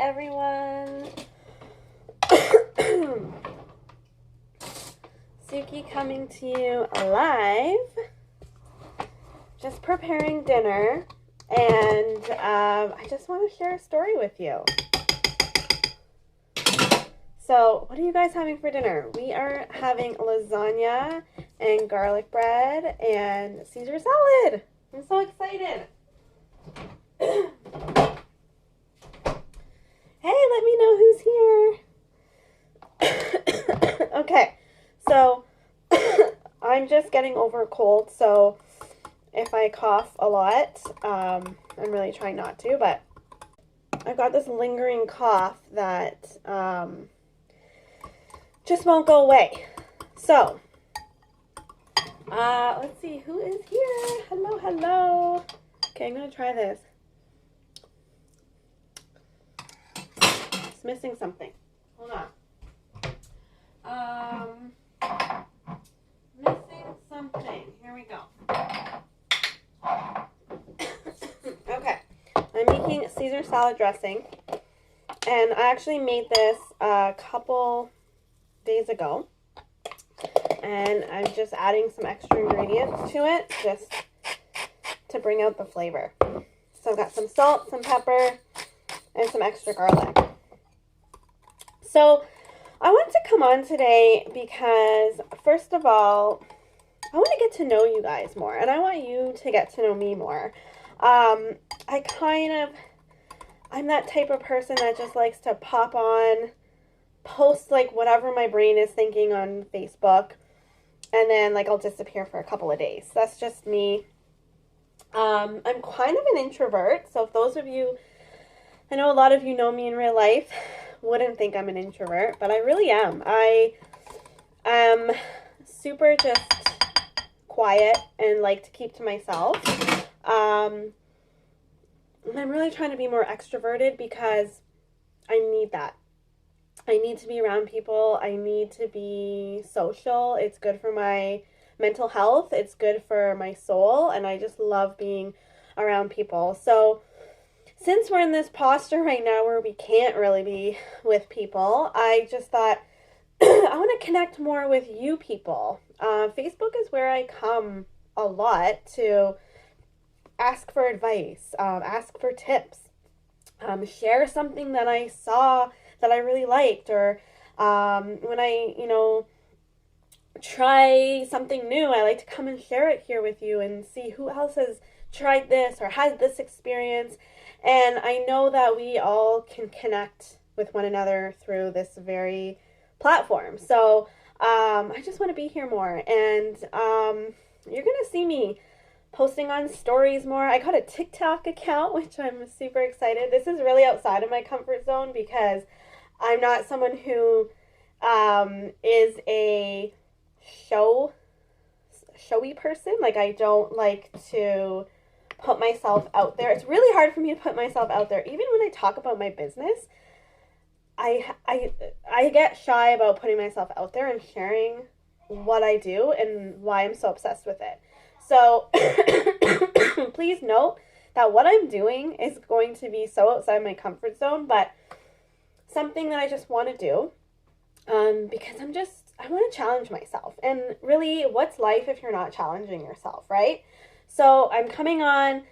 everyone. Suki coming to you live. Just preparing dinner, and I just want to share a story with you. So, what are you guys having for dinner? We are having lasagna and garlic bread and Caesar salad. I'm so excited. Hey, let me know who's here. Okay, so I'm just getting over a cold, so if I cough a lot, I'm really trying not to, but I've got this lingering cough that just won't go away. So, let's see, who is here? Hello, hello. Okay, I'm going to try this. It's missing something. Hold on. Missing something. Here we go. Okay, I'm making Caesar salad dressing, and I actually made this a couple days ago, and I'm just adding some extra ingredients to it just to bring out the flavor. So I've got some salt, some pepper, and some extra garlic. So I want to come on today because, first of all, I want to get to know you guys more, and I want you to get to know me more. I'm that type of person that just likes to pop on, post like whatever my brain is thinking on Facebook, and then like I'll disappear for a couple of days. That's just me. I'm kind of an introvert, so if those of you, I know a lot of you know me in real life, wouldn't think I'm an introvert, but I really am. I am super just quiet and like to keep to myself. And I'm really trying to be more extroverted because I need that. I need to be around people. I need to be social. It's good for my mental health. It's good for my soul. And I just love being around people. So since we're in this posture right now where we can't really be with people, I just thought I want to connect more with you people. Facebook is where I come a lot to ask for advice, ask for tips, share something that I saw that I really liked, or when I, try something new, I like to come and share it here with you and see who else has tried this or had this experience. And I know that we all can connect with one another through this very platform. So I just want to be here more, and you're going to see me posting on stories more. I got a TikTok account, which I'm super excited. This is really outside of my comfort zone because I'm not someone who is a showy person. Like, I don't like to put myself out there. It's really hard for me to put myself out there. Even when I talk about my business, I get shy about putting myself out there and sharing what I do and why I'm so obsessed with it. So please note that what I'm doing is going to be so outside my comfort zone, but something that I just want to do because I want to challenge myself. And really, what's life if you're not challenging yourself, right? So I'm coming on.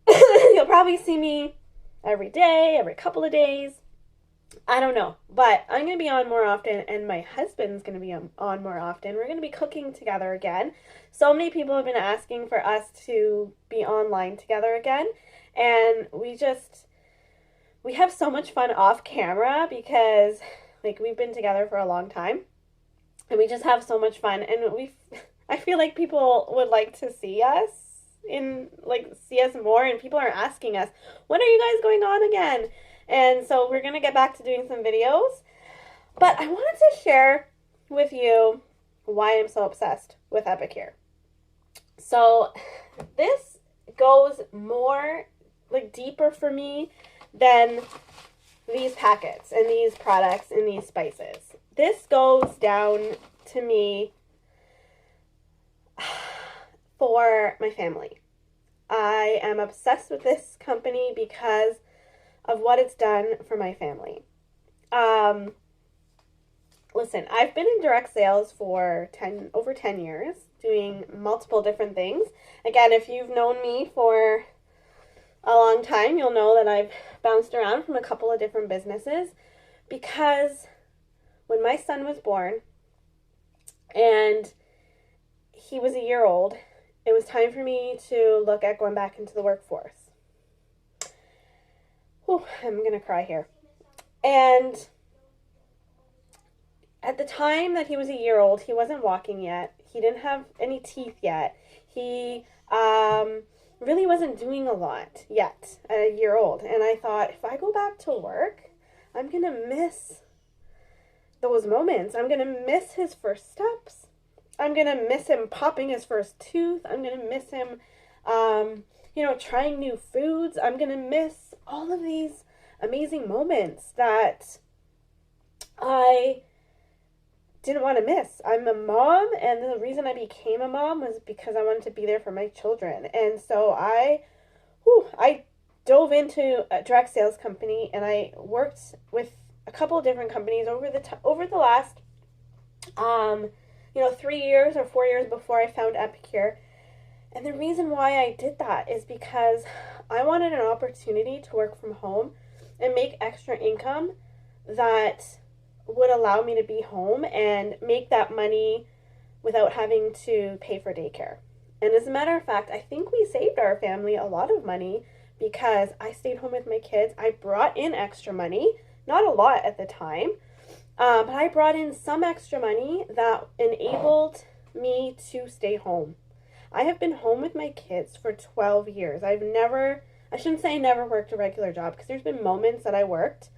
You'll probably see me every day, every couple of days. I don't know, but I'm going to be on more often, and my husband's going to be on more often. We're going to be cooking together again. So many people have been asking for us to be online together again, and we have so much fun off camera because like we've been together for a long time, and we just have so much fun, and I feel like people would like to see us more, and people are asking us, when are you guys going on again? And so we're going to get back to doing some videos. But I wanted to share with you why I'm so obsessed with Epicure. So this goes more like deeper for me than these packets and these products and these spices. This goes down to me for my family. I am obsessed with this company because of what it's done for my family. Listen, I've been in direct sales for over 10 years, doing multiple different things. Again, if you've known me for a long time, you'll know that I've bounced around from a couple of different businesses, because when my son was born and he was a year old, it was time for me to look at going back into the workforce. Whew, I'm going to cry here. And at the time that he was a year old, he wasn't walking yet. He didn't have any teeth yet. He really wasn't doing a lot yet at a year old. And I thought, if I go back to work, I'm going to miss those moments. I'm going to miss his first steps. I'm going to miss him popping his first tooth. I'm going to miss him, trying new foods. I'm going to miss all of these amazing moments that I didn't want to miss. I'm a mom, and the reason I became a mom was because I wanted to be there for my children. And so I dove into a direct sales company, and I worked with a couple of different companies over the last 3 years or 4 years before I found Epicure. And the reason why I did that is because I wanted an opportunity to work from home and make extra income that would allow me to be home and make that money without having to pay for daycare. And as a matter of fact, I think we saved our family a lot of money because I stayed home with my kids. I brought in extra money, not a lot at the time, but I brought in some extra money that enabled me to stay home. I have been home with my kids for 12 years. I shouldn't say I never worked a regular job, because there's been moments that I worked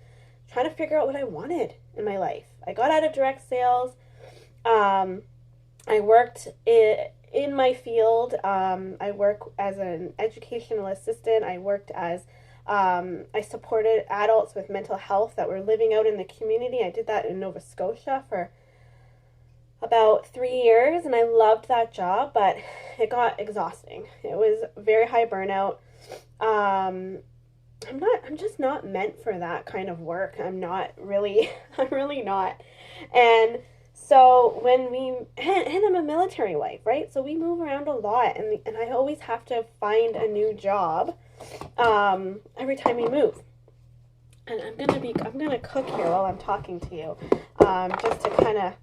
trying to figure out what I wanted in my life. I got out of direct sales. I worked in my field. I work as an educational assistant. I worked as I supported adults with mental health that were living out in the community. I did that in Nova Scotia for about 3 years, and I loved that job, but it got exhausting. It was very high burnout. I'm just not meant for that kind of work. I'm really not. And so and I'm a military wife, right? So we move around a lot, and I always have to find a new job every time we move. And I'm gonna cook here while I'm talking to you, just to kind of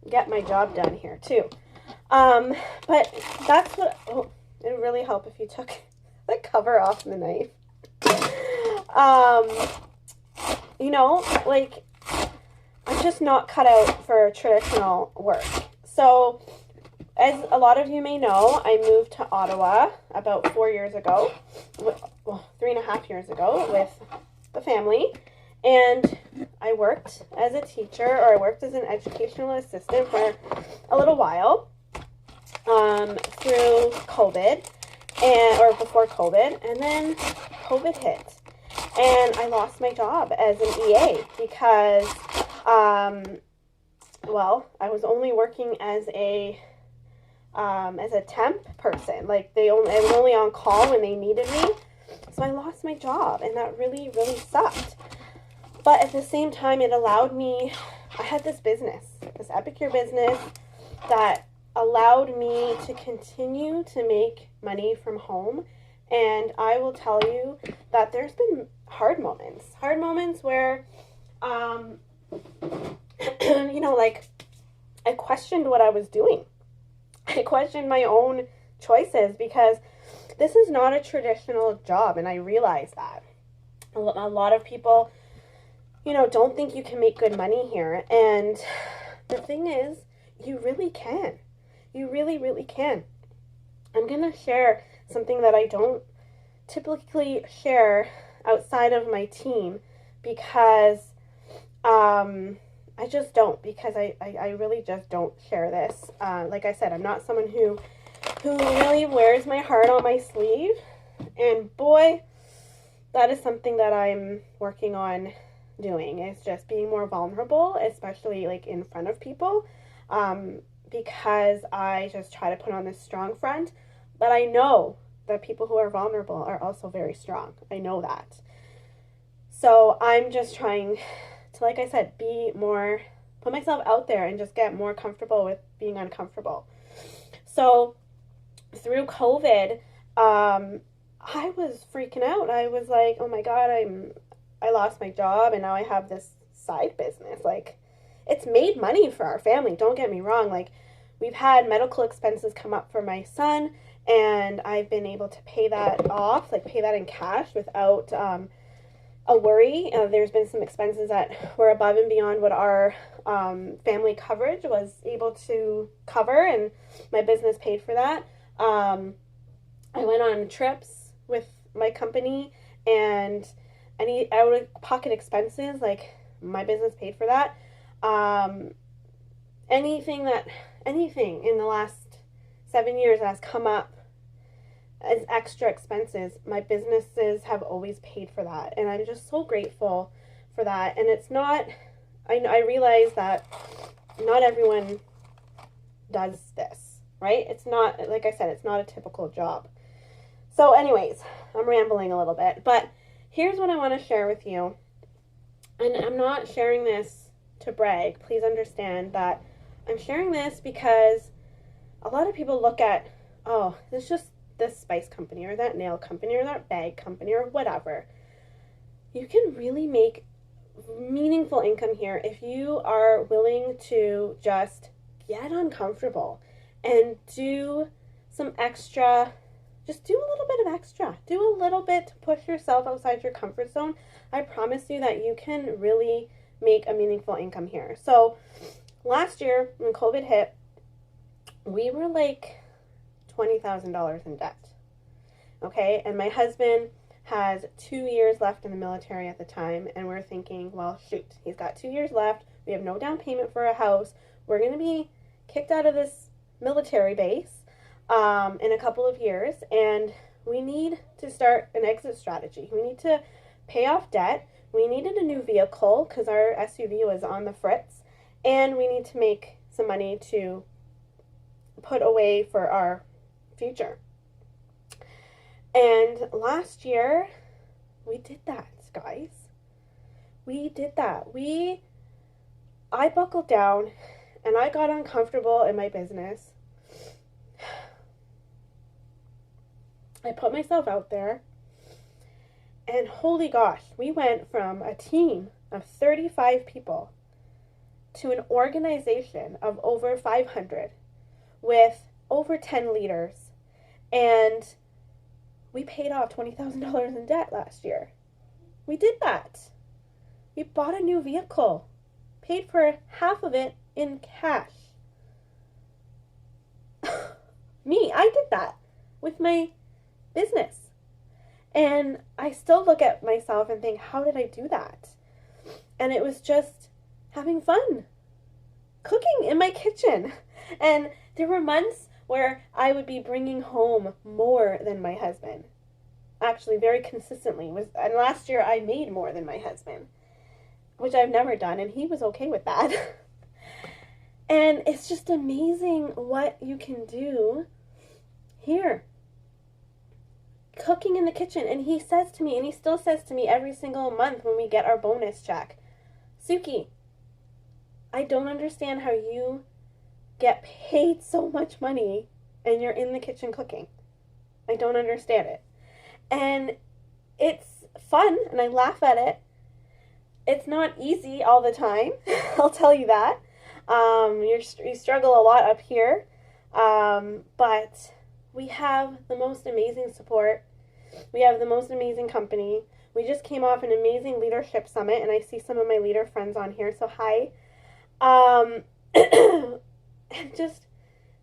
get my job done here too. But that's what. Oh, it would really help if you took the cover off the knife. I'm just not cut out for traditional work. So, as a lot of you may know, I moved to Ottawa about 4 years ago, 3.5 years ago with the family, and I worked as a teacher, or I worked as an educational assistant for a little while, through COVID, or before COVID, and then COVID hit. And I lost my job as an EA because, I was only working as a temp person. I was only on call when they needed me. So I lost my job, and that really, really sucked. But at the same time, it allowed me, I had this Epicure business that allowed me to continue to make money from home. And I will tell you that there's been hard moments where, I questioned what I was doing. I questioned my own choices, because this is not a traditional job, and I realize that. A lot of people, don't think you can make good money here. And the thing is, you really can. You really, really can. I'm going to share something that I don't typically share outside of my team, because I just don't, because I really just don't share this. Like I said, I'm not someone who really wears my heart on my sleeve, and boy, that is something that I'm working on doing, is just being more vulnerable, especially in front of people, because I just try to put on this strong front, but I know that people who are vulnerable are also very strong. I know that. So I'm just trying to, like I said, put myself out there and just get more comfortable with being uncomfortable. So through COVID, I was freaking out. I was like, oh my God, I lost my job and now I have this side business. Like, it's made money for our family. Don't get me wrong. Like, we've had medical expenses come up for my son, and I've been able to pay that off, like pay that in cash without a worry. There's been some expenses that were above and beyond what our family coverage was able to cover, and my business paid for that. I went on trips with my company, and any out-of-pocket expenses, like, my business paid for that. Anything in the last 7 years that has come up as extra expenses, my businesses have always paid for that, and I'm just so grateful for that. And it's not, I realize that not everyone does this, right? It's not, like I said, it's not a typical job. So anyways, I'm rambling a little bit, but here's what I want to share with you. And I'm not sharing this to brag. Please understand that I'm sharing this because a lot of people look at, oh, it's just this spice company or that nail company or that bag company or whatever. You can really make meaningful income here if you are willing to just get uncomfortable and do some extra. Just do a little bit of extra. Do a little bit to push yourself outside your comfort zone. I promise you that you can really make a meaningful income here. So last year when COVID hit, we were like $20,000 in debt. Okay, and my husband has 2 years left in the military at the time, and we're thinking, well, shoot, he's got 2 years left. We have no down payment for a house. We're going to be kicked out of this military base in a couple of years, and we need to start an exit strategy. We need to pay off debt. We needed a new vehicle because our SUV was on the fritz, and we need to make some money to put away for our future. And last year, we did that, guys. We did that. I buckled down, and I got uncomfortable in my business. I put myself out there, and holy gosh, we went from a team of 35 people to an organization of over 500 with over 10 leaders, and we paid off $20,000 in debt last year. We did that. We bought a new vehicle, paid for half of it in cash. I did that with my business. And I still look at myself and think, how did I do that? And it was just having fun, cooking in my kitchen. And there were months where I would be bringing home more than my husband. Actually, very consistently. And last year I made more than my husband, which I've never done, and he was okay with that. And it's just amazing what you can do here, cooking in the kitchen. And he says to me, and he still says to me every single month when we get our bonus check, Suki, I don't understand how you get paid so much money and you're in the kitchen cooking. I don't understand it. And it's fun, and I laugh at it. It's not easy all the time, I'll tell you that. You struggle a lot up here, but we have the most amazing support. We have the most amazing company. We just came off an amazing leadership summit, and I see some of my leader friends on here, so hi. And just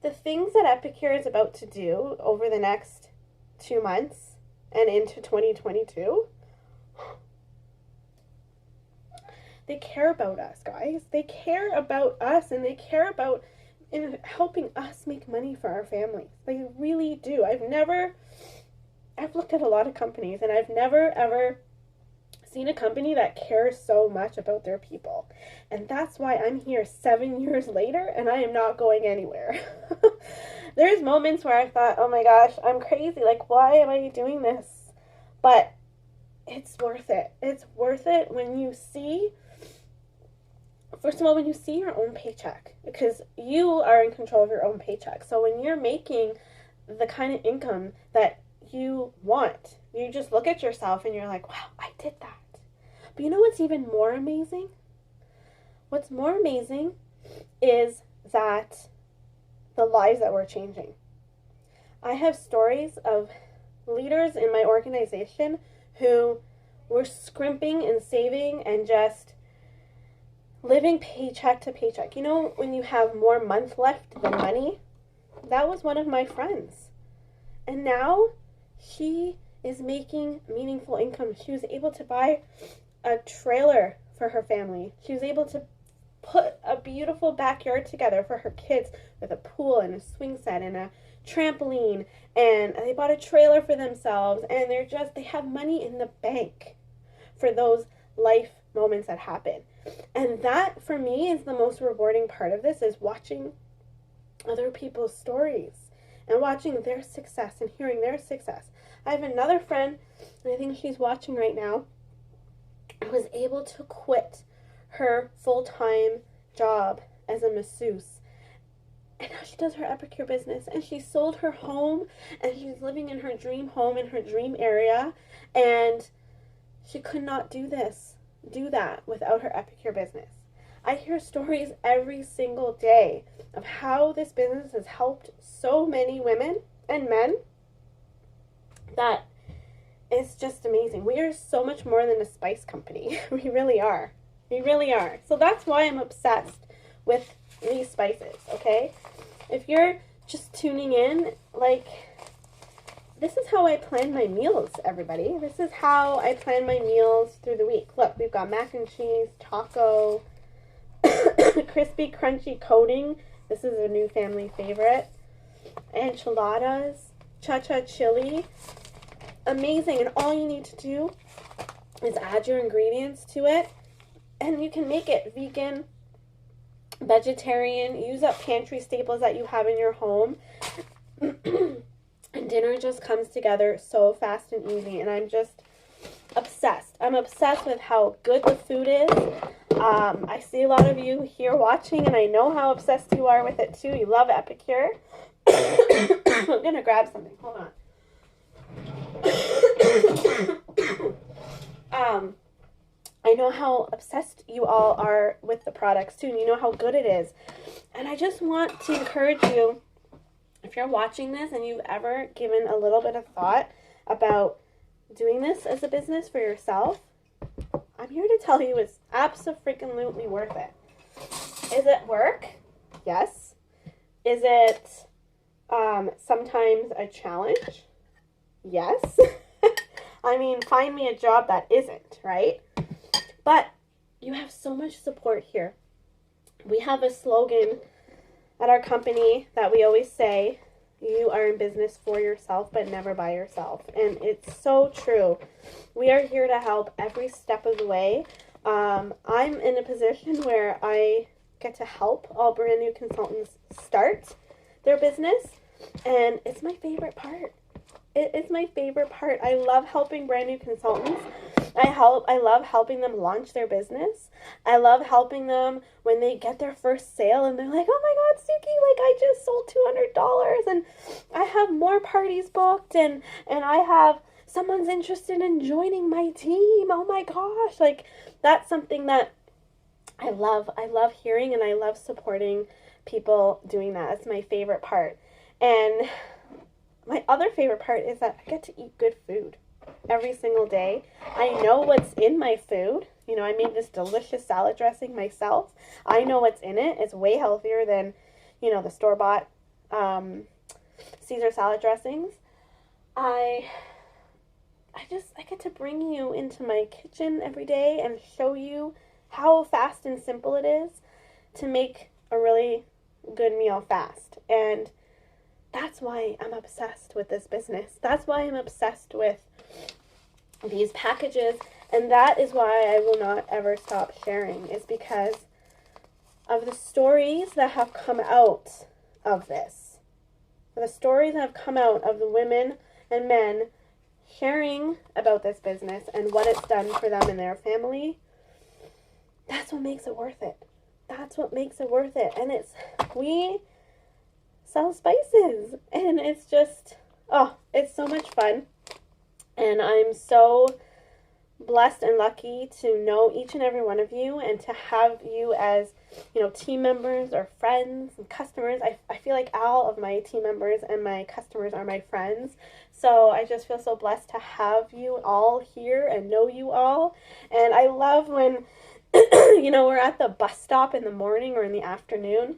the things that Epicure is about to do over the next 2 months and into 2022, they care about us, guys. They care about us, and they care about in helping us make money for our families. They really do. I've looked at a lot of companies, and I've never, ever seen a company that cares so much about their people. And that's why I'm here 7 years later, and I am not going anywhere. There's moments where I thought, oh my gosh, I'm crazy. Like, why am I doing this? But it's worth it. It's worth it when you see, first of all, when you see your own paycheck, because you are in control of your own paycheck. So when you're making the kind of income that you want, you just look at yourself and you're like, wow, I did that. But you know what's even more amazing? What's more amazing is that the lives that we're changing. I have stories of leaders in my organization who were scrimping and saving and just living paycheck to paycheck. You know, when you have more month left than money? That was one of my friends. And now she is making meaningful income. She was able to buy a trailer for her family. She was able to put a beautiful backyard together for her kids with a pool and a swing set and a trampoline, and they bought a trailer for themselves, and they have money in the bank for those life moments that happen. And that, for me, is the most rewarding part of this, is watching other people's stories and watching their success and hearing their success. I have another friend, and I think she's watching right now, who was able to quit her full-time job as a masseuse, and now she does her epicure business, and she sold her home, and she's living in her dream home in her dream area, and she could not do that without her epicure business. I hear stories every single day of how this business has helped so many women and men that it's just amazing. We are so much more than a spice company. We really are. We really are. So that's why I'm obsessed with these spices, okay? If you're just tuning in, like, this is how I plan my meals, everybody. This is how I plan my meals through the week. Look, we've got mac and cheese, taco, crispy, crunchy coating. This is a new family favorite. Enchiladas, cha-cha chili. Amazing. And all you need to do is add your ingredients to it. And you can make it vegan, vegetarian, use up pantry staples that you have in your home. And dinner just comes together so fast and easy. And I'm just obsessed. I'm obsessed with how good the food is. I see a lot of you here watching, and I know how obsessed you are with it too. You love Epicure. I'm going to grab something. Hold on. I know how obsessed you all are with the products too, and you know how good it is. And I just want to encourage you, if you're watching this and you've ever given a little bit of thought about doing this as a business for yourself, I'm here to tell you it's abso-freaking-lutely worth it. Is it work? Yes. Is it sometimes a challenge? Yes. I mean, find me a job that isn't, right? But you have so much support here. We have a slogan at our company that we always say, you are in business for yourself, but never by yourself. And it's so true. We are here to help every step of the way. I'm in a position where I get to help all brand new consultants start their business. And it's my favorite part. It's my favorite part. I love helping brand new consultants. I love helping them launch their business. I love helping them when they get their first sale and they're like, oh my God, Suki, like I just sold $200 and I have more parties booked and I have someone's interested in joining my team. Oh my gosh. Like that's something that I love. I love hearing and I love supporting people doing that. It's my favorite part. And my other favorite part is that I get to eat good food every single day. I know what's in my food. You know, I made this delicious salad dressing myself. I know what's in it. It's way healthier than, you know, the store-bought Caesar salad dressings. I get to bring you into my kitchen every day and show you how fast and simple it is to make a really good meal fast. And that's why I'm obsessed with this business. That's why I'm obsessed with these packages. And that is why I will not ever stop sharing, is because of the stories that have come out of this. The stories that have come out of the women and men sharing about this business and what it's done for them and their family, that's what makes it worth it. That's what makes it worth it. And we sell spices, and it's just, oh, it's so much fun. And I'm so blessed and lucky to know each and every one of you and to have you as, team members or friends and customers. I feel like all of my team members and my customers are my friends. So I just feel so blessed to have you all here and know you all. And I love when, we're at the bus stop in the morning or in the afternoon,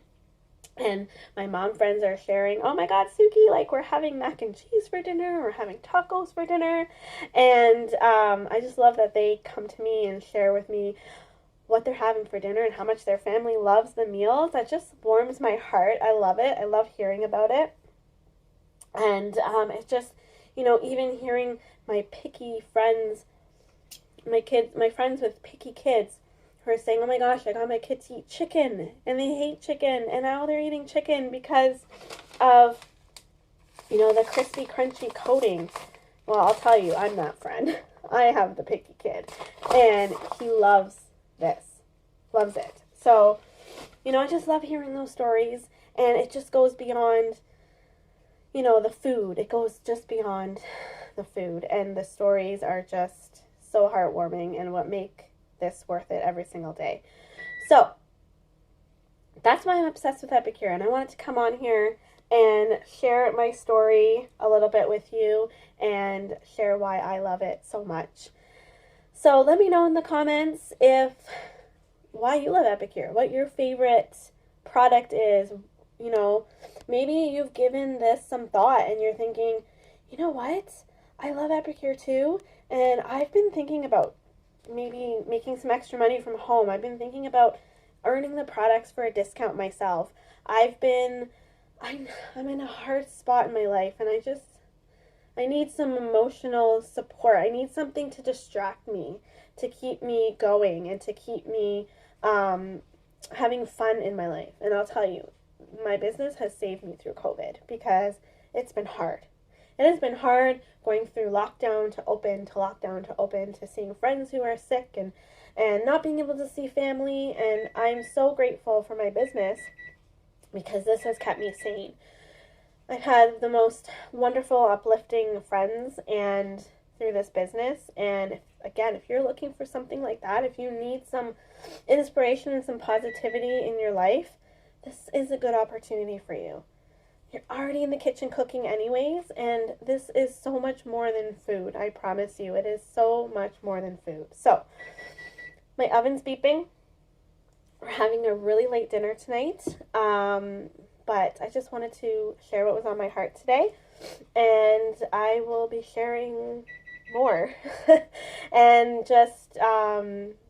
and my mom friends are sharing, oh my God, Suki, like we're having mac and cheese for dinner, we're having tacos for dinner. And I just love that they come to me and share with me what they're having for dinner and how much their family loves the meals. That just warms my heart. I love it. I love hearing about it. And it's just, even hearing my picky friends, my friends with picky kids, who are saying, oh my gosh, I got my kids to eat chicken, and they hate chicken, and now they're eating chicken because of, the crispy, crunchy coating. Well, I'll tell you, I'm that friend. I have the picky kid, and he loves it. So, I just love hearing those stories, and it just goes beyond, the food. It goes just beyond the food, and the stories are just so heartwarming and what make this worth it every single day. So that's why I'm obsessed with Epicure, and I wanted to come on here and share my story a little bit with you and share why I love it so much. So let me know in the comments why you love Epicure, what your favorite product is. Maybe you've given this some thought and you're thinking, you know what, I love Epicure too, and I've been thinking about maybe making some extra money from home. I've been thinking about earning the products for a discount myself. I'm in a hard spot in my life, and I need some emotional support. I need something to distract me, to keep me going, and to keep me having fun in my life. And I'll tell you, my business has saved me through COVID because it's been hard. It has been hard going through lockdown to open to lockdown to open, to seeing friends who are sick and not being able to see family. And I'm so grateful for my business because this has kept me sane. I've had the most wonderful, uplifting friends and through this business. And if you're looking for something like that, if you need some inspiration and some positivity in your life, this is a good opportunity for you. You're already in the kitchen cooking anyways, and this is so much more than food. I promise you, it is so much more than food. So, my oven's beeping. We're having a really late dinner tonight, but I just wanted to share what was on my heart today, and I will be sharing more and just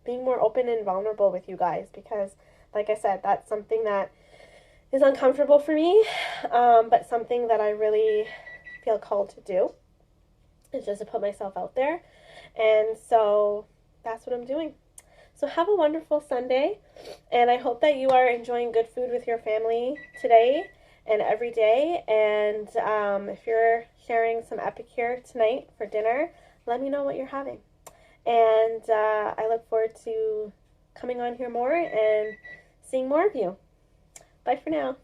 being more open and vulnerable with you guys because, like I said, that's something that is uncomfortable for me, but something that I really feel called to do is just to put myself out there. And so that's what I'm doing. So have a wonderful Sunday, and I hope that you are enjoying good food with your family today and every day. And if you're sharing some Epicure tonight for dinner, let me know what you're having. And I look forward to coming on here more and seeing more of you. Bye for now.